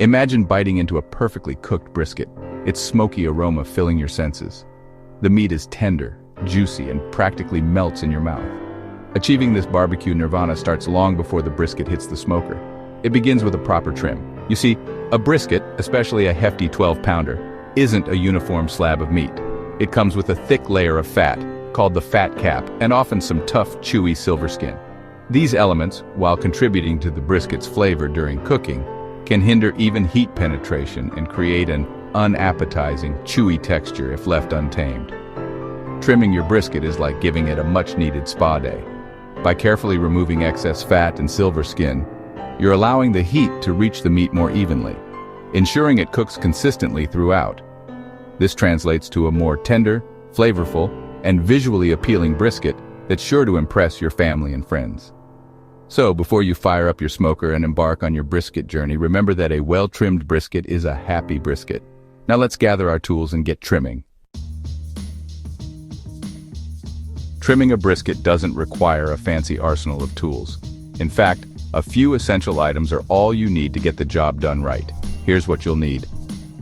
Imagine biting into a perfectly cooked brisket, its smoky aroma filling your senses. The meat is tender, juicy, and practically melts in your mouth. Achieving this barbecue nirvana starts long before the brisket hits the smoker. It begins with a proper trim. You see, a brisket, especially a hefty 12-pounder, isn't a uniform slab of meat. It comes with a thick layer of fat, called the fat cap, and often some tough, chewy silver skin. These elements, while contributing to the brisket's flavor during cooking, can hinder even heat penetration and create an unappetizing, chewy texture if left untamed. Trimming your brisket is like giving it a much-needed spa day. By carefully removing excess fat and silver skin, you're allowing the heat to reach the meat more evenly, ensuring it cooks consistently throughout. This translates to a more tender, flavorful, and visually appealing brisket that's sure to impress your family and friends. So, before you fire up your smoker and embark on your brisket journey, remember that a well-trimmed brisket is a happy brisket. Now let's gather our tools and get trimming. Trimming a brisket doesn't require a fancy arsenal of tools. In fact, a few essential items are all you need to get the job done right. Here's what you'll need.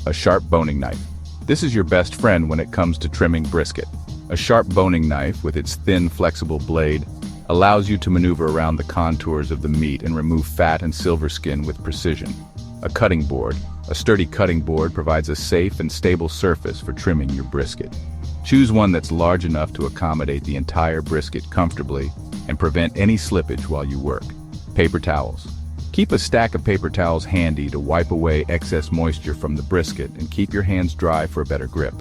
A sharp boning knife. This is your best friend when it comes to trimming brisket. A sharp boning knife with its thin, flexible blade allows you to maneuver around the contours of the meat and remove fat and silver skin with precision. A cutting board. A sturdy cutting board provides a safe and stable surface for trimming your brisket. Choose one that's large enough to accommodate the entire brisket comfortably and prevent any slippage while you work. Paper towels. Keep a stack of paper towels handy to wipe away excess moisture from the brisket and keep your hands dry for a better grip.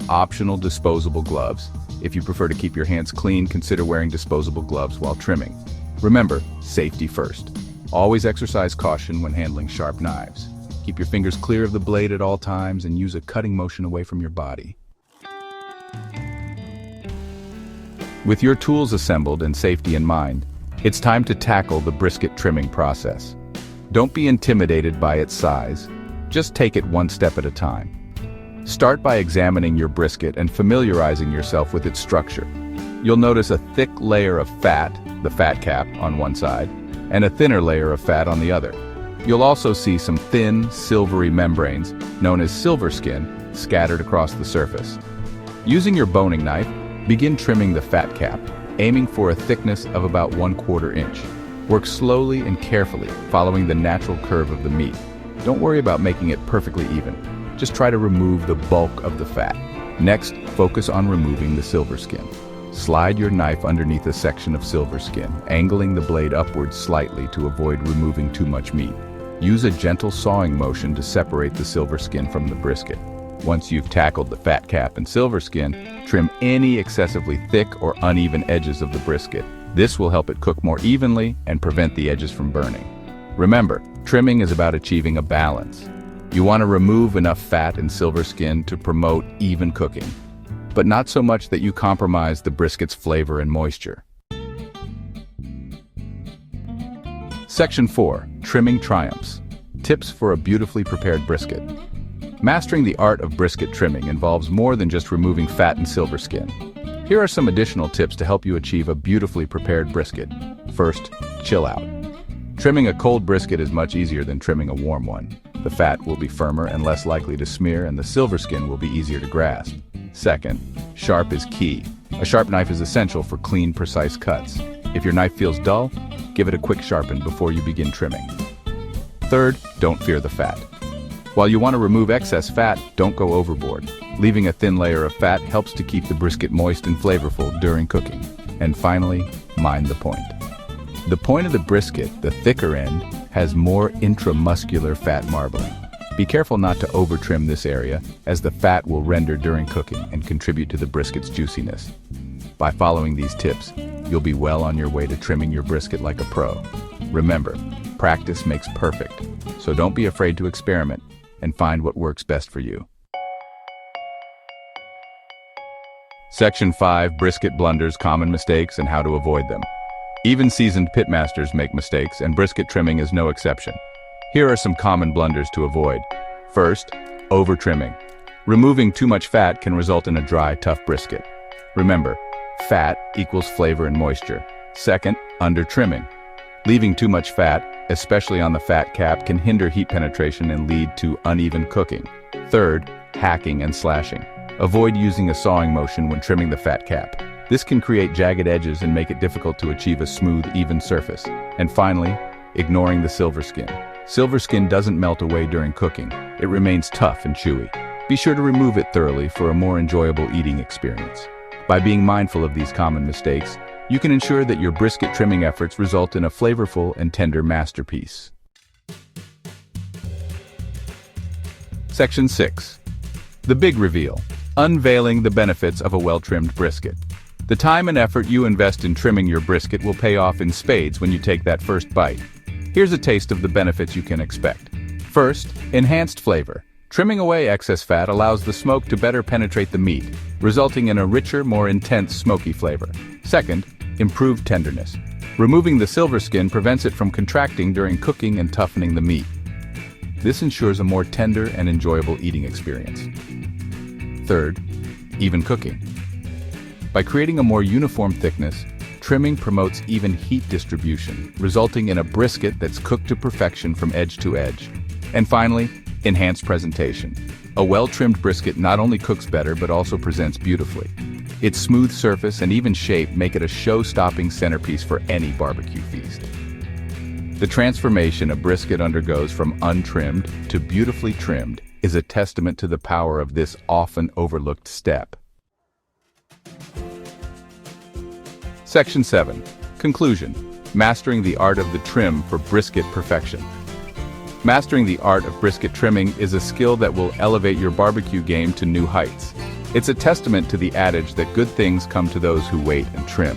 Optional disposable gloves. If you prefer to keep your hands clean, consider wearing disposable gloves while trimming. Remember, safety first. Always exercise caution when handling sharp knives. Keep your fingers clear of the blade at all times and use a cutting motion away from your body. With your tools assembled and safety in mind, it's time to tackle the brisket trimming process. Don't be intimidated by its size. Just take it one step at a time. Start by examining your brisket and familiarizing yourself with its structure. You'll notice a thick layer of fat, the fat cap, on one side, and a thinner layer of fat on the other. You'll also see some thin, silvery membranes, known as silver skin, scattered across the surface. Using your boning knife, begin trimming the fat cap, aiming for a thickness of about 1/4 inch. Work slowly and carefully, following the natural curve of the meat. Don't worry about making it perfectly even. Just try to remove the bulk of the fat. Next, focus on removing the silver skin. Slide your knife underneath a section of silver skin, angling the blade upwards slightly to avoid removing too much meat. Use a gentle sawing motion to separate the silver skin from the brisket. Once you've tackled the fat cap and silver skin, trim any excessively thick or uneven edges of the brisket. This will help it cook more evenly and prevent the edges from burning. Remember, trimming is about achieving a balance. You want to remove enough fat and silver skin to promote even cooking, but not so much that you compromise the brisket's flavor and moisture. Section 4. Trimming Triumphs. Tips for a beautifully prepared brisket. Mastering the art of brisket trimming involves more than just removing fat and silver skin. Here are some additional tips to help you achieve a beautifully prepared brisket. First, chill out. Trimming a cold brisket is much easier than trimming a warm one. The fat will be firmer and less likely to smear, and the silver skin will be easier to grasp. Second, sharp is key. A sharp knife is essential for clean, precise cuts. If your knife feels dull, give it a quick sharpen before you begin trimming. Third, don't fear the fat. While you want to remove excess fat, don't go overboard. Leaving a thin layer of fat helps to keep the brisket moist and flavorful during cooking. And finally, mind the point. The point of the brisket, the thicker end, has more intramuscular fat marbling. Be careful not to over-trim this area, as the fat will render during cooking and contribute to the brisket's juiciness. By following these tips, you'll be well on your way to trimming your brisket like a pro. Remember, practice makes perfect, so don't be afraid to experiment and find what works best for you. Section 5. Brisket blunders, common mistakes, and how to avoid them. Even seasoned pitmasters make mistakes, and brisket trimming is no exception. Here are some common blunders to avoid. First, over-trimming. Removing too much fat can result in a dry, tough brisket. Remember, fat equals flavor and moisture. Second, under-trimming. Leaving too much fat, especially on the fat cap, can hinder heat penetration and lead to uneven cooking. Third, hacking and slashing. Avoid using a sawing motion when trimming the fat cap. This can create jagged edges and make it difficult to achieve a smooth, even surface. And finally, ignoring the silver skin. Silver skin doesn't melt away during cooking. It remains tough and chewy. Be sure to remove it thoroughly for a more enjoyable eating experience. By being mindful of these common mistakes, you can ensure that your brisket trimming efforts result in a flavorful and tender masterpiece. Section 6. The big reveal. Unveiling the benefits of a well-trimmed brisket. The time and effort you invest in trimming your brisket will pay off in spades when you take that first bite. Here's a taste of the benefits you can expect. First, enhanced flavor. Trimming away excess fat allows the smoke to better penetrate the meat, resulting in a richer, more intense smoky flavor. Second, improved tenderness. Removing the silver skin prevents it from contracting during cooking and toughening the meat. This ensures a more tender and enjoyable eating experience. Third, even cooking. By creating a more uniform thickness, trimming promotes even heat distribution, resulting in a brisket that's cooked to perfection from edge to edge. And finally, enhanced presentation. A well-trimmed brisket not only cooks better but also presents beautifully. Its smooth surface and even shape make it a show-stopping centerpiece for any barbecue feast. The transformation a brisket undergoes from untrimmed to beautifully trimmed is a testament to the power of this often overlooked step. Section 7. Conclusion. Mastering the art of the trim for brisket perfection. Mastering the art of brisket trimming is a skill that will elevate your barbecue game to new heights. It's a testament to the adage that good things come to those who wait and trim.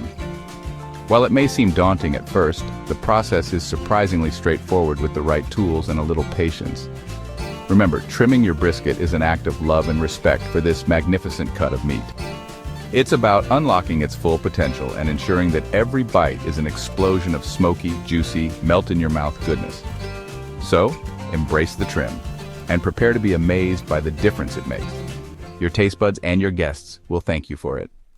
While it may seem daunting at first, the process is surprisingly straightforward with the right tools and a little patience. Remember, trimming your brisket is an act of love and respect for this magnificent cut of meat. It's about unlocking its full potential and ensuring that every bite is an explosion of smoky, juicy, melt-in-your-mouth goodness. So, embrace the trim, and prepare to be amazed by the difference it makes. Your taste buds and your guests will thank you for it.